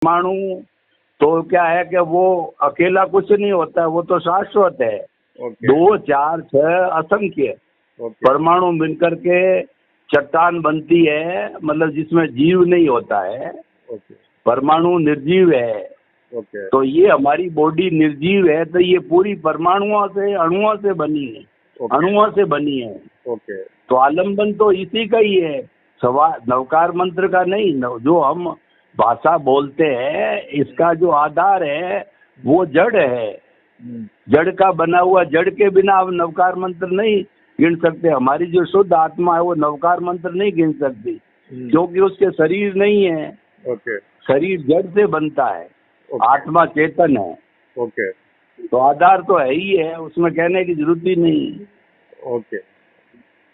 परमाणु तो क्या है कि वो अकेला कुछ नहीं होता है, वो तो शाश्वत है। ओके 2, 4, 6 असंख्य ओके परमाणु मिलकर के चट्टान बनती है, मतलब जिसमें जीव नहीं होता है। ओके परमाणु निर्जीव है। ओके तो ये हमारी बॉडी निर्जीव है, तो ये पूरी परमाणुओं से, अणुओं से बनी है, ओके अणुओं से बनी है। ओके तो आलम्बन तो इसी का ही है, सवा नवकार मंत्र का नहीं। जो हम भाषा बोलते हैं, इसका जो आधार है वो जड़ है। जड़ का बना हुआ, जड़ के बिना आप नवकार मंत्र नहीं गिन सकते। हमारी जो शुद्ध आत्मा है वो नवकार मंत्र नहीं गिन सकती, क्योंकि उसके शरीर नहीं है। ओके शरीर जड़ से बनता है, ओके आत्मा चेतन है। ओके तो आधार तो है ही है, उसमें कहने की जरूरत ही नहीं। ओके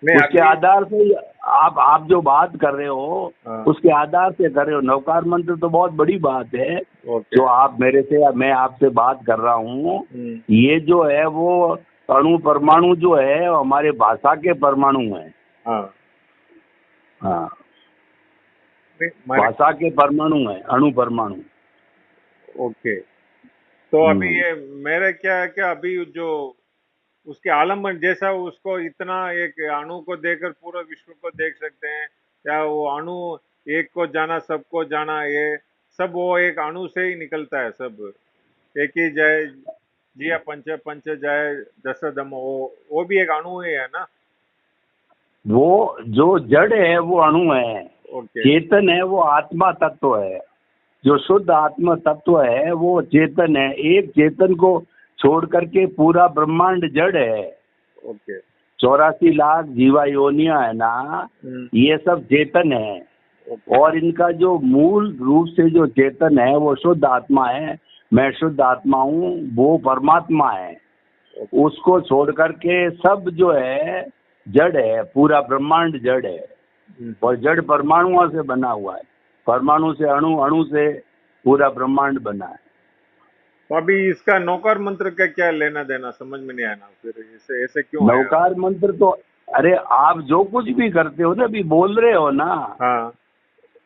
नहीं उसके अभी आधार से ही आप जो बात कर रहे हो, हाँ। उसके आधार से कर रहे हो। नवकार मंत्र तो बहुत बड़ी बात है, ओके जो आप मेरे से या मैं आपसे बात कर रहा हूँ। ये जो है वो अणु परमाणु जो है वो हमारे भाषा के परमाणु हैं। हाँ हाँ, नहीं, हमारे भाषा के परमाणु हैं, अणु परमाणु। ओके तो अभी ये मेरे क्या है कि अभी जो उसके आलम्बन जैसा उसको इतना एक अणु को देखकर पूरा विश्व को देख सकते हैं, या वो अणु एक को जाना सबको जाना, ये सब वो एक अणु से ही निकलता है सब। एक ही जय जिया पंच पंच जय दस दम, वो भी एक अणु ही है ना। वो जो जड़ है वो अणु है, ओके चेतन है वो आत्मा तत्व है। जो शुद्ध आत्मा तत्व है वो चेतन है। एक चेतन को छोड़ करके पूरा ब्रह्मांड जड़ है। ओके 84 लाख जीवा योनिया है ना, ये सब चेतन है। ओके और इनका जो मूल रूप से जो चेतन है वो शुद्ध आत्मा है। मैं शुद्ध आत्मा हूँ, वो परमात्मा है। उसको छोड़ करके सब जो है जड़ है, पूरा ब्रह्मांड जड़ है। और जड़ परमाणुओं से बना हुआ है, परमाणु से अणु, अणु से पूरा ब्रह्मांड बना है। तो अभी इसका नौकर मंत्र का क्या लेना देना समझ में नहीं आया ना, फिर ऐसे ऐसे क्यों आया? नवकार मंत्र तो, अरे आप जो कुछ भी करते हो ना, अभी बोल रहे हो ना, हाँ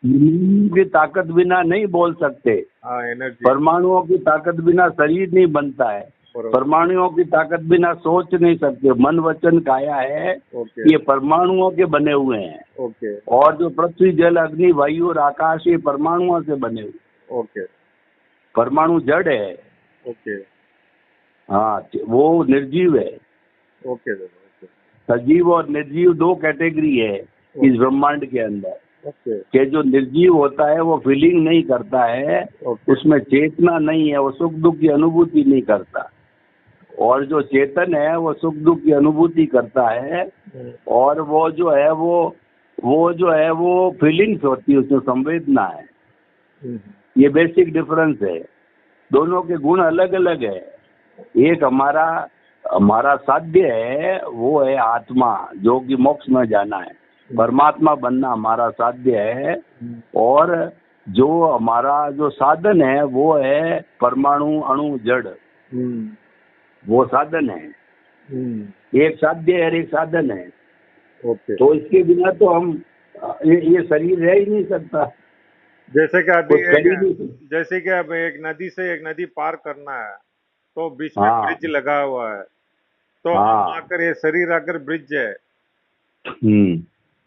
की ताकत बिना नहीं बोल सकते। हाँ एनर्जी परमाणुओं की ताकत बिना शरीर नहीं बनता है। परमाणुओं की ताकत बिना सोच नहीं सकते। मन वचन काया है, ओके ये परमाणुओं के बने हुए हैं। ओके और जो पृथ्वी, जल, अग्नि, वायु और आकाश, ये परमाणुओं से बने हुए। ओके परमाणु जड़ है। ओके हाँ, वो निर्जीव है। ओके ओके सजीव और निर्जीव 2 कैटेगरी है इस ब्रह्मांड के अंदर। ओके कि जो निर्जीव होता है वो फीलिंग नहीं करता है, उसमें चेतना नहीं है, वो सुख दुख की अनुभूति नहीं करता। और जो चेतन है वो सुख दुख की अनुभूति करता है। और वो जो है वो फीलिंग्स होती है, उसमें संवेदना है। ये बेसिक डिफरेंस है। दोनों के गुण अलग अलग है। एक हमारा साध्य है, वो है आत्मा, जो कि मोक्ष में जाना है, परमात्मा बनना हमारा साध्य है। और जो हमारा जो साधन है वो है परमाणु, अणु, जड़, वो साधन है। एक साध्य है और एक साधन है। ओके तो इसके बिना तो हम ये शरीर रह ही नहीं सकता। जैसे कि अभी कुछ कर ही नहीं सकता। जैसे कि अब एक नदी से एक नदी पार करना है, तो बीच में हाँ ब्रिज लगा हुआ है, तो हम हाँ। आकर ये शरीर आकर ब्रिज है,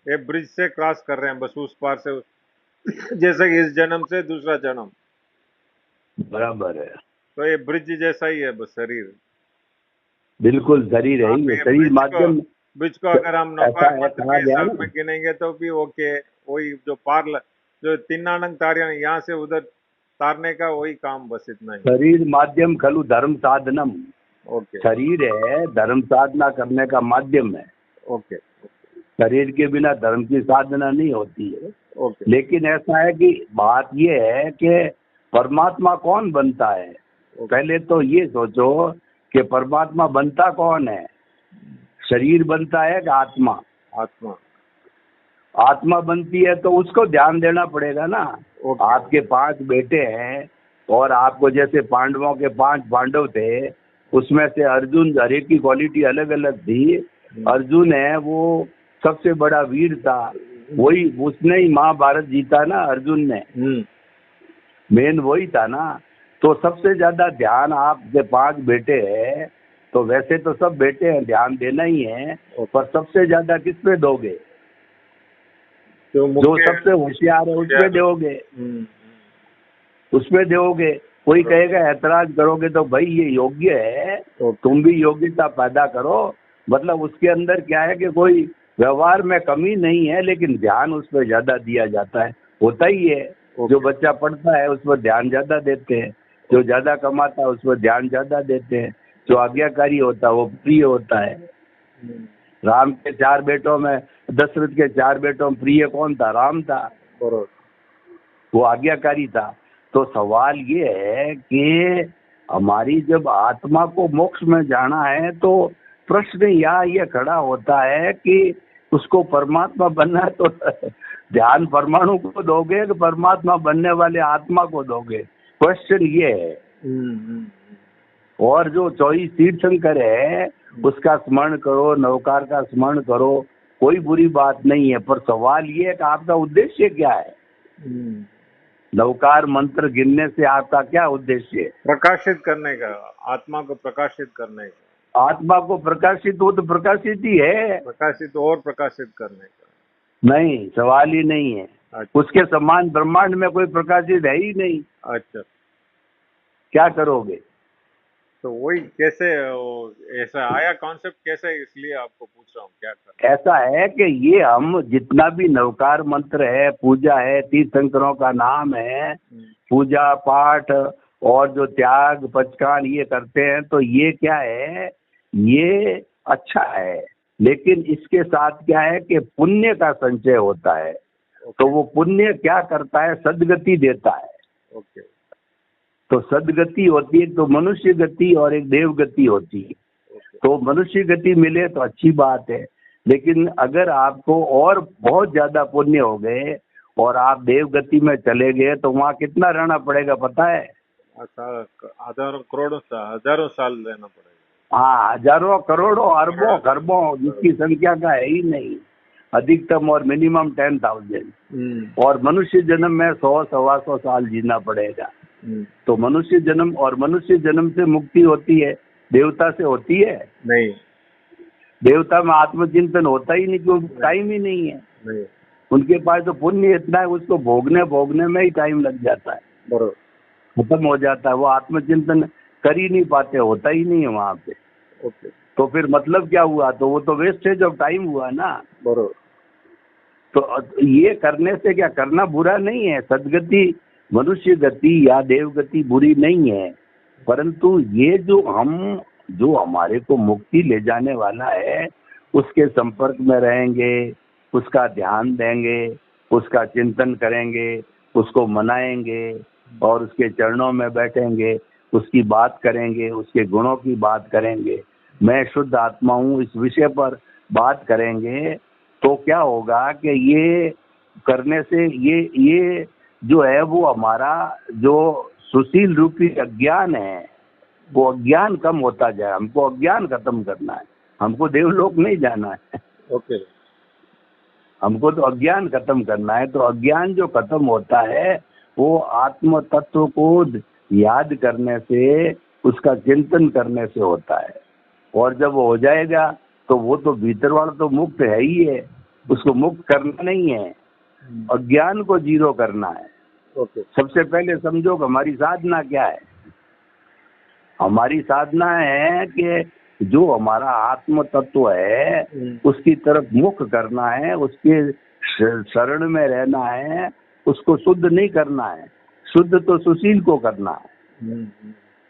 ये ब्रिज से क्रॉस कर रहे हैं बस उस पार से जैसे कि इस जन्म से दूसरा जन्म, बराबर है। तो ये ब्रिज जैसा ही है बस शरीर। बिल्कुल शरीर है, ये शरीर माध्यम। ब्रिज को अगर हम नौकार ऐसा है, मंत्र कहा के गया हिसाब ना, में गिनेंगे तो भी ओके, वही जो जो तीनानंग तारियां यहाँ से उधर तारने का वही काम, बस इतना ही। शरीर माध्यम खलु धर्म साधनम। ओके शरीर है धर्म साधना करने का माध्यम है। ओके शरीर के बिना धर्म की साधना नहीं होती है। ओके लेकिन ऐसा है कि बात ये है कि परमात्मा कौन बनता है। पहले तो ये सोचो कि परमात्मा बनता कौन है। शरीर बनता है कि आत्मा? आत्मा आत्मा बनती है, तो उसको ध्यान देना पड़ेगा ना। आपके 5 बेटे हैं, और आपको जैसे पांडवों के 5 पांडव थे, उसमें से अर्जुन, हर एक की क्वालिटी अलग अलग थी। अर्जुन है वो सबसे बड़ा वीर था, वही उसने ही महाभारत जीता ना, अर्जुन ने। मेन वही था ना। तो सबसे ज्यादा ध्यान आपके 5 बेटे हैं, तो वैसे तो सब बेटे हैं, ध्यान देना ही है, पर सबसे ज्यादा किस पे दोगे? जो सबसे होशियार है उस पे दोगे, उसमें दोगे। कोई कहेगा ऐतराज करोगे तो भाई ये योग्य है, तुम भी योग्यता पैदा करो। मतलब उसके अंदर क्या है कि कोई व्यवहार में कमी नहीं है, लेकिन ध्यान उस पर ज्यादा दिया जाता है। होता ही है, जो बच्चा पढ़ता है उस पर ध्यान ज्यादा देते हैं, जो ज्यादा कमाता है उस पर ध्यान ज्यादा देते हैं, जो आज्ञाकारी होता है वो प्रिय होता है। राम के 4 बेटों में, दशरथ के 4 बेटों में प्रिय कौन था? राम था, वो आज्ञाकारी था। तो सवाल ये है कि हमारी जब आत्मा को मोक्ष में जाना है तो प्रश्न यहाँ ये खड़ा होता है कि उसको परमात्मा बनना है, तो ध्यान परमाणु को दोगे कि परमात्मा बनने वाले आत्मा को दोगे? क्वेश्चन ये है। और जो 24 तीर्थंकर है उसका स्मरण करो, नवकार का स्मरण करो, कोई बुरी बात नहीं है, पर सवाल ये है कि आपका उद्देश्य क्या है? नवकार मंत्र गिनने से आपका क्या उद्देश्य है? प्रकाशित करने का, आत्मा को प्रकाशित करने का। आत्मा को प्रकाशित हो तो प्रकाशित ही है, प्रकाशित और प्रकाशित करने का नहीं, सवाल ही नहीं है। अच्छा। उसके समान ब्रह्मांड में कोई प्रकाशित है ही नहीं। अच्छा, क्या करोगे? तो वही कैसे ऐसा आया कॉन्सेप्ट कैसे, इसलिए आपको पूछ रहा हूँ क्या कर। ऐसा है कि ये हम जितना भी नवकार मंत्र है, पूजा है, तीर्थंकरों का नाम है, पूजा पाठ और जो त्याग पचकान ये करते हैं, तो ये क्या है? ये अच्छा है, लेकिन इसके साथ क्या है कि पुण्य का संचय होता है। तो वो पुण्य क्या करता है? सदगति देता है। ओके। तो सदगति होती है, तो मनुष्य गति और एक देव गति होती है। तो मनुष्य गति मिले तो अच्छी बात है, लेकिन अगर आपको और बहुत ज्यादा पुण्य हो गए और आप देव गति में चले गए तो वहाँ कितना रहना पड़ेगा पता है? हजारों साल रहना पड़ेगा। हाँ, हजारों करोड़ों अरबों खरबों, जिसकी संख्या का है ही नहीं। अधिकतम और मिनिमम 10,000। और मनुष्य जन्म में 100-125 साल जीना पड़ेगा। तो मनुष्य जन्म, और मनुष्य जन्म से मुक्ति होती है, देवता से होती है नहीं। देवता में आत्मचिंतन होता ही नहीं, क्योंकि टाइम ही नहीं है। नहीं। उनके पास तो पुण्य इतना है, उसको भोगने में ही टाइम लग जाता है, बरोबर, खत्म हो जाता है। वो आत्मचिंतन कर ही नहीं पाते, होता ही नहीं है वहाँ पे। ओके। तो फिर मतलब क्या हुआ? तो वो तो वेस्टेज ऑफ टाइम हुआ ना। बरोबर। तो ये करने से क्या, करना बुरा नहीं है। सदगति, मनुष्य गति या देव गति बुरी नहीं है, परंतु ये जो हमारे को मुक्ति ले जाने वाला है, उसके संपर्क में रहेंगे, उसका ध्यान देंगे, उसका चिंतन करेंगे, उसको मनाएंगे और उसके चरणों में बैठेंगे, उसकी बात करेंगे, उसके गुणों की बात करेंगे, मैं शुद्ध आत्मा हूँ, इस विषय पर बात करेंगे, तो क्या होगा कि ये करने से ये जो है वो हमारा जो सुशील रूपी अज्ञान है, वो अज्ञान कम होता जाए। हमको अज्ञान खत्म करना है, हमको देवलोक नहीं जाना है। ओके। हमको तो अज्ञान खत्म करना है। तो अज्ञान जो खत्म होता है वो आत्म तत्व को याद करने से, उसका चिंतन करने से होता है। और जब वो हो जाएगा तो वो तो भीतर वाला तो मुक्त है ही है, उसको मुक्त करना नहीं है, अज्ञान को जीरो करना है। ओके। सबसे पहले समझो कि हमारी साधना क्या है। हमारी साधना है कि जो हमारा आत्म तत्व है उसकी तरफ मुख करना है, उसके शरण में रहना है, उसको शुद्ध नहीं करना है। शुद्ध तो सुशील को करना है।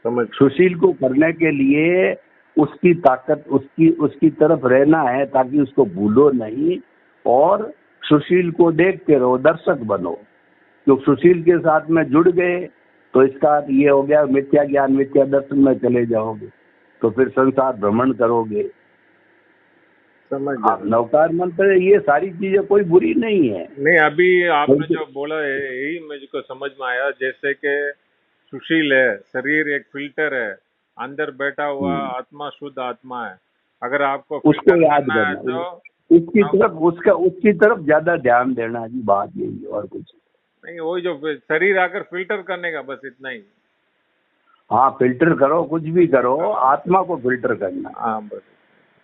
समझ। सुशील को करने के लिए उसकी ताकत, उसकी तरफ रहना है, ताकि उसको भूलो नहीं और सुशील को देखते रहो, दर्शक बनो। जो सुशील के साथ में जुड़ गए तो इसका ये हो गया, मिथ्या ज्ञान मिथ्या दर्शन में चले जाओगे तो फिर संसार भ्रमण करोगे। समझ। आप नवकार मंत्र, ये सारी चीजें कोई बुरी नहीं है। नहीं, अभी आपने जो बोला है यही मुझको समझ में आया। जैसे कि सुशील है, शरीर एक फिल्टर है, अंदर बैठा हुआ आत्मा शुद्ध आत्मा है। अगर आपको उसको याद करना है करना, तो उसकी तरफ ज्यादा ध्यान देना जी, बात यही, और कुछ। नहीं, वही जो शरीर आकर फिल्टर करने का, बस इतना ही। हाँ, फिल्टर करो, कुछ भी करो, आत्मा को फिल्टर करना। हाँ बस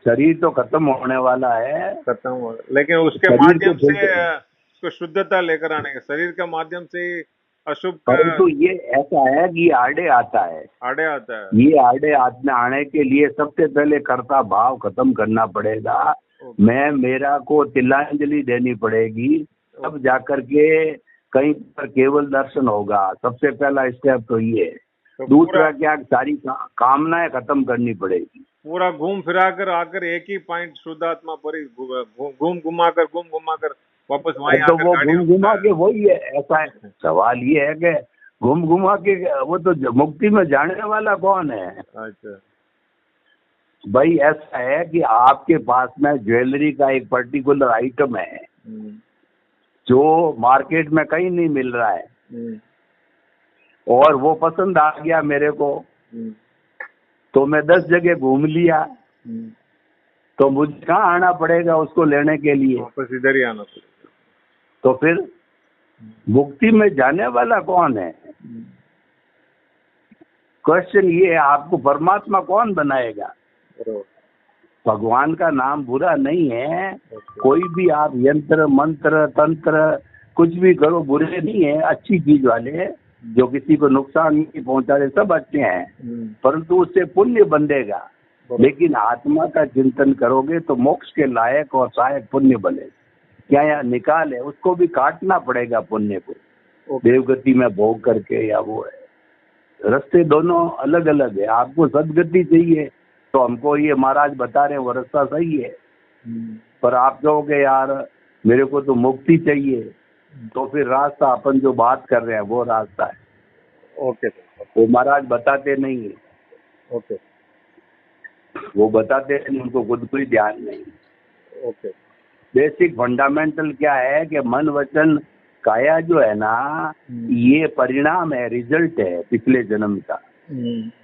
शरीर तो खत्म होने वाला है, खत्म हो, लेकिन उसके शरीर को माध्यम से फिल्टर। उसको शुद्धता लेकर आने का, शरीर के माध्यम से ही अशुभ का परंतु ये ऐसा है कि आड़े आता है। आड़े आता है। ये आड़े आने के लिए सबसे पहले कर्ता भाव खत्म करना पड़ेगा। मैं मेरा को तिलांजलि देनी पड़ेगी, तब जाकर के कहीं पर केवल दर्शन होगा। सबसे पहला स्टेप तो ये है। तो दूसरा क्या, सारी कामनाएं खत्म करनी पड़ेगी। पूरा घूम फिरा कर आकर एक ही पॉइंट शुद्धात्मा पर ही घूम घुमा कर वापस वहीं तो आकर वो गाड़ी घूम घुमा के वही है, ऐसा है। सवाल ये है कि घूम घुमा के वो तो मुक्ति में जाने वाला कौन है? अच्छा भाई ऐसा है कि आपके पास में ज्वेलरी का एक पर्टिकुलर आइटम है जो मार्केट में कहीं नहीं मिल रहा है, और वो पसंद आ गया मेरे को, तो मैं 10 जगह घूम लिया, तो मुझे कहाँ आना पड़ेगा उसको लेने के लिए? वापस इधर ही आना पड़ेगा। तो फिर मुक्ति में जाने वाला कौन है? क्वेश्चन ये है, आपको परमात्मा कौन बनाएगा? भगवान का नाम बुरा नहीं है, कोई भी आप यंत्र मंत्र तंत्र कुछ भी करो बुरे नहीं है, अच्छी चीज वाले जो किसी को नुकसान नहीं पहुंचा रहे सब अच्छे हैं, परंतु उससे पुण्य बंधेगा। लेकिन आत्मा का चिंतन करोगे तो मोक्ष के लायक और सहायक पुण्य बनेगा। क्या यहाँ निकाल है, उसको भी काटना पड़ेगा पुण्य को, देवगति में भोग करके, या वो है। रास्ते दोनों अलग अलग है। आपको सदगति चाहिए तो हमको ये महाराज बता रहे हैं वो रास्ता सही है, पर आप कहोगे यार मेरे को तो मुक्ति चाहिए, तो फिर रास्ता अपन जो बात कर रहे हैं वो रास्ता है। ओके वो महाराज बताते नहीं है, ओके वो बताते हैं, उनको खुद कोई ध्यान नहीं। ओके बेसिक फंडामेंटल क्या है कि मन वचन काया जो है ना, ये परिणाम है, रिजल्ट है पिछले जन्म का।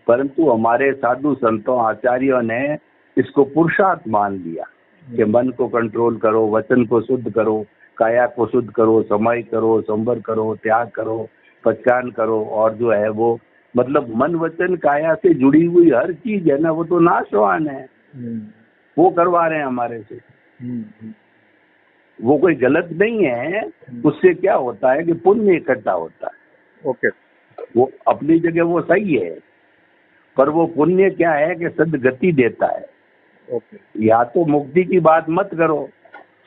परंतु हमारे साधु संतों आचार्यों ने इसको पुरुषार्थ मान लिया कि मन को कंट्रोल करो, वचन को शुद्ध करो, काया को शुद्ध करो, समय करो, संवर करो, त्याग करो, पहचान करो, और जो है वो मतलब मन वचन काया से जुड़ी हुई हर चीज है ना, वो तो नाशवान है, वो करवा रहे हैं हमारे से। वो कोई गलत नहीं है, उससे क्या होता है कि पुण्य इकट्ठा होता है। ओके वो अपनी जगह वो सही है, पर वो पुण्य क्या है कि सदगति देता है। ओके या तो मुक्ति की बात मत करो,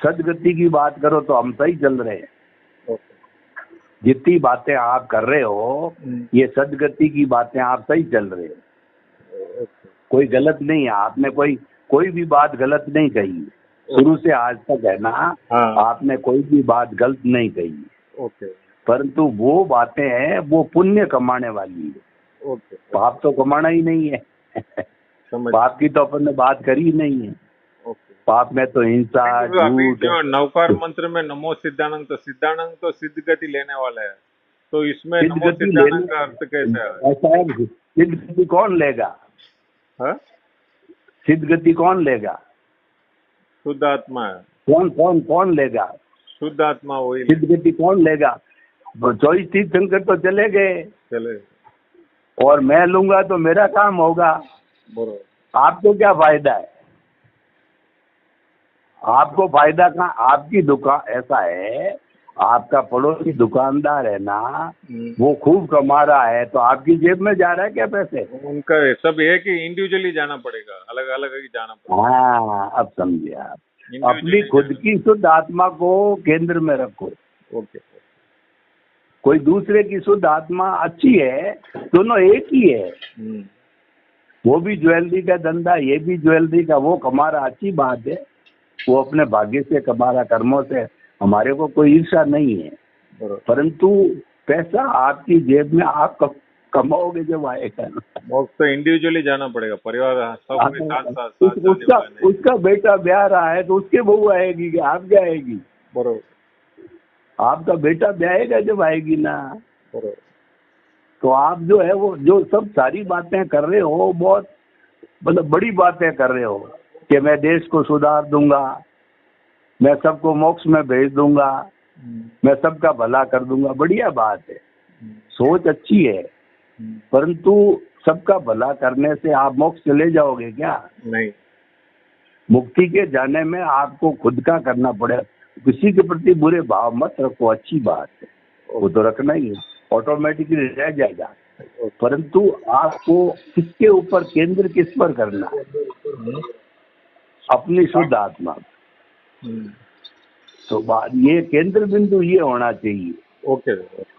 सदगति की बात करो, तो हम सही चल रहे हैं। ओके जितनी बातें आप कर रहे हो ये सदगति की बातें, आप सही चल रहे हो, कोई गलत नहीं है। आपने कोई भी बात गलत नहीं कही, शुरू से आज तक है ना। हाँ। आपने कोई भी बात गलत नहीं कही, ओके परंतु वो बातें हैं वो पुण्य कमाने वाली है। ओके पाप तो कमाना ही नहीं है। पाप की तो अपन ने बात करी ही नहीं है। ओके पाप में तो हिंसा, अभी झूठ। जो नवकार मंत्र में नमो सिद्धानंद, तो सिद्धानंद तो सिद्ध गति लेने वाला है, तो इसमें नमो सिद्धगति सिद्धानंद का अर्थ कैसे है? ऐसा है, सिद्धगति कौन लेगा? हाँ? सिद्धगति कौन लेगा? शुद्ध आत्मा है। कौन लेगा? शुद्ध आत्मा वही सिद्धगति कौन लेगा? 24 तीर्थंकर तो चले गए, चले। और मैं लूंगा तो मेरा काम होगा। बरोबर। आपको क्या फायदा है? आपको फायदा कहाँ? आपकी दुकान, ऐसा है आपका पड़ोसी दुकानदार है ना, वो खूब कमा रहा है, तो आपकी जेब में जा रहा है क्या पैसे? उनका सब है कि इंडिविजुअली जाना पड़ेगा, अलग अलग ही जाना पड़ेगा। हाँ, अब समझे आप। अपनी खुद की शुद्ध आत्मा को केंद्र में रखो। ओके। कोई दूसरे की शुद्ध आत्मा अच्छी है, दोनों एक ही है। वो भी ज्वेलरी का धंधा, ये भी ज्वेलरी का, वो कमा रहा, अच्छी बात है, वो अपने भाग्य से कमा रहा, कर्मों से, हमारे को कोई ईर्ष्या नहीं है। परंतु पैसा आपकी जेब में आप कमाओगे जब आएगा ना। तो इंडिविजुअली जाना पड़ेगा, परिवार सब साथ उसका बेटा ब्याह रहा है तो उसके बहू आएगी कि आपके आएगी? बरोबर। आपका बेटा ब्याहेगा जब आएगी ना। बरोबर। तो आप जो है वो जो सब सारी बातें कर रहे हो, बहुत मतलब बड़ी बातें कर रहे हो कि मैं देश को सुधार दूंगा, मैं सबको मोक्ष में भेज दूंगा, मैं सबका भला कर दूंगा, बढ़िया बात है, सोच अच्छी है, परंतु सबका भला करने से आप मोक्ष चले जाओगे क्या? नहीं। मुक्ति के जाने में आपको खुद का करना पड़ेगा। किसी के प्रति बुरे भाव मत रखो, अच्छी बात है, वो तो रखना ही है, ऑटोमेटिकली रह जाएगा, परंतु आपको किसके ऊपर केंद्र किस पर करना है? अपनी शुद्ध आत्मा। तो बात ये केंद्र बिंदु ये होना चाहिए। ओके।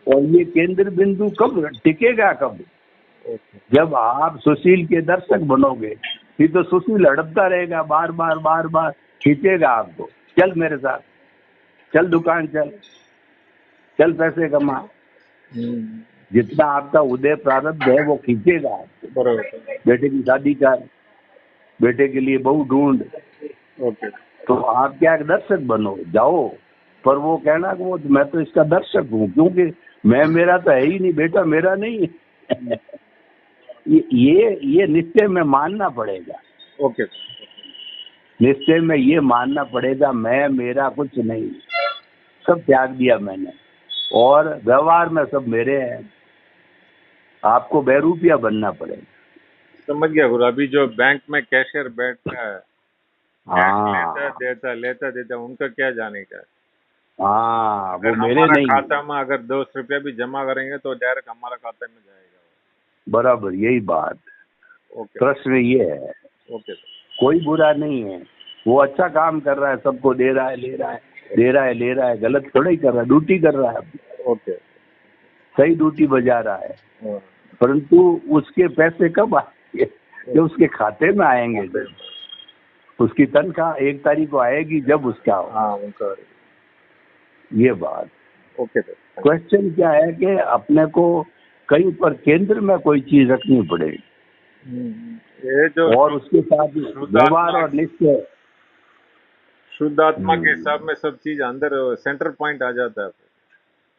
और ये केंद्र बिंदु कब टिकेगा? कब? जब आप सुशील के दर्शक बनोगे, फिर तो सुशील हड़पता रहेगा, बार बार बार बार खींचेगा आपको, चल मेरे साथ, चल दुकान चल, चल पैसे कमा। जितना आपका उदय प्रारब्ध है वो खींचेगा आपको। बेटे की शादी कर, बेटे के लिए बहू ढूंढ। ओके। तो आप क्या दर्शक बनो, जाओ, पर वो कहना कि वो मैं तो इसका दर्शक हूँ, क्योंकि मैं मेरा तो है ही नहीं, बेटा मेरा नहीं है। ये निश्चय में मानना पड़ेगा। ओके। निश्चय में ये मानना पड़ेगा, मैं मेरा कुछ नहीं, सब त्याग दिया मैंने, और व्यवहार में सब मेरे हैं। आपको बहरूपिया बनना पड़ेगा। समझ गया गुरु। अभी जो बैंक में कैशियर बैठता है, हाँ, लेता देता, उनका क्या जाने का? हाँ, वो मेरे हमारा नहीं। खाता में अगर 10 रुपया भी जमा करेंगे तो डायरेक्ट हमारा खाते में जाएगा। बराबर, यही बात। ओके। प्रश्न ये है। ओके। कोई बुरा नहीं है, वो अच्छा काम कर रहा है, सबको दे रहा है, ले रहा है, दे रहा है, ले रहा है, गलत थोड़ा ही कर रहा है, ड्यूटी कर रहा है। ओके। सही ड्यूटी बजा रहा है, परंतु उसके पैसे कब आएंगे? जब उसके खाते में आएंगे, जब उसकी तनख्वाह 1 तारीख को आएगी, जब उसका उनका ये बात। ओके। क्वेश्चन क्या है कि अपने को कहीं पर केंद्र में कोई चीज रखनी पड़ेगी, ये जो और उसके साथ व्यवहार और निश्चय, शुद्ध आत्मा के हिसाब में सब चीज अंदर सेंटर पॉइंट आ जाता है।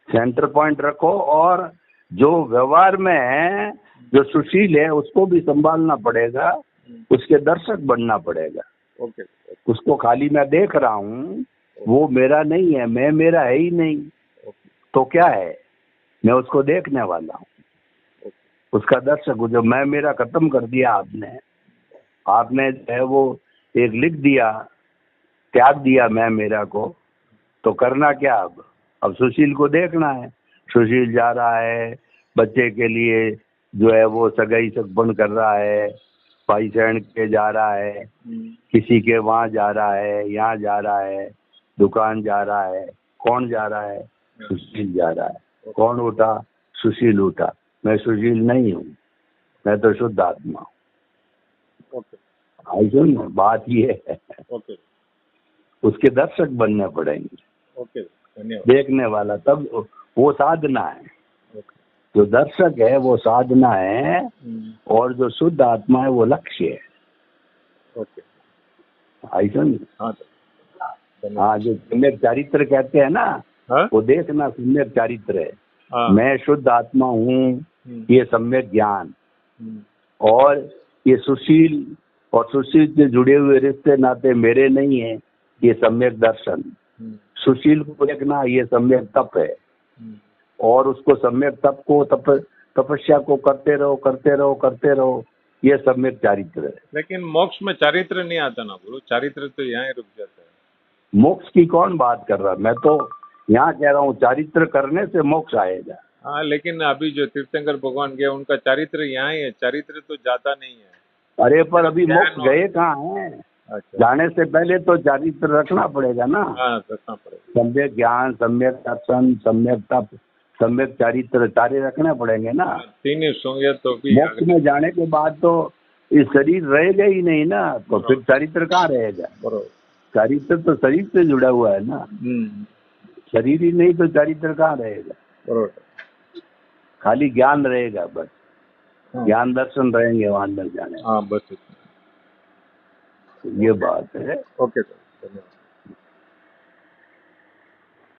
सेंटर पॉइंट रखो, और जो व्यवहार में है, जो सुशील है, उसको भी संभालना पड़ेगा, उसके दर्शक बनना पड़ेगा। ओके। उसको खाली मैं देख रहा हूँ, वो मेरा नहीं है, मैं मेरा है ही नहीं, तो क्या है? मैं उसको देखने वाला हूँ, उसका दर्शक हूँ। जो मैं मेरा खत्म कर दिया आपने जो है वो एक लिख दिया, त्याग दिया मैं मेरा को, तो करना क्या? अब सुशील को देखना है। सुशील जा रहा है बच्चे के लिए, जो है वो सगाई सगपन कर रहा है, भाई सहन के जा रहा है, किसी के वहाँ जा रहा है, यहाँ जा रहा है, दुकान जा रहा है। कौन जा रहा है? सुशील जा रहा है। कौन उठा? सुशील उठा। मैं सुशील नहीं हूँ, मैं तो शुद्ध आत्मा हूँ। आई सुन, बात ये है। उसके दर्शक बनने पड़ेंगे, देखने वाला, तब वो साधना है। जो दर्शक है वो साधना है, और जो शुद्ध आत्मा है वो लक्ष्य है। आई सुन। हाँ, जो सम्यक चारित्र कहते हैं ना, वो देखना सम्यक चारित्र है। मैं शुद्ध आत्मा हूँ, ये सम्यक ज्ञान, और ये सुशील और सुशील से जुड़े हुए रिश्ते नाते मेरे नहीं है, ये सम्यक दर्शन। सुशील को देखना, ये सम्यक तप है, और उसको सम्यक तप को तपस्या को करते रहो, करते रहो, करते रहो, ये सम्यक चारित्र है। लेकिन मोक्ष में चारित्र नहीं आता ना गुरु, चारित्र तो यहाँ ही रुक जाता है। मोक्ष की कौन बात कर रहा? मैं तो यहाँ कह रहा हूँ चारित्र करने से मोक्ष आएगा। हाँ, लेकिन अभी जो तीर्थंकर भगवान गए, उनका चारित्र यहाँ ही है, चारित्र तो जाता नहीं है। अरे पर अभी मोक्ष गए कहाँ हैं? अच्छा। जाने से पहले तो चारित्र रखना पड़ेगा ना। हाँ, रखना पड़ेगा। सम्यक ज्ञान, सम्यक दर्शन, सम्यक तप, सम्यक चारित्र, सारे रखने पड़ेंगे ना। तीन होंगे तो भी मोक्ष में जाने के बाद तो ये शरीर रहेगा ही नहीं ना, तो फिर चारित्र कहाँ रहेगा? चारित्र तो शरीर से जुड़ा हुआ है ना। शरीर ही नहीं तो चारित्र कहाँ रहेगा? खाली ज्ञान रहेगा बस। ज्ञान दर्शन रहेंगे वहां अंदर जाने। हाँ, बस ये बात है। ओके सर, धन्यवाद।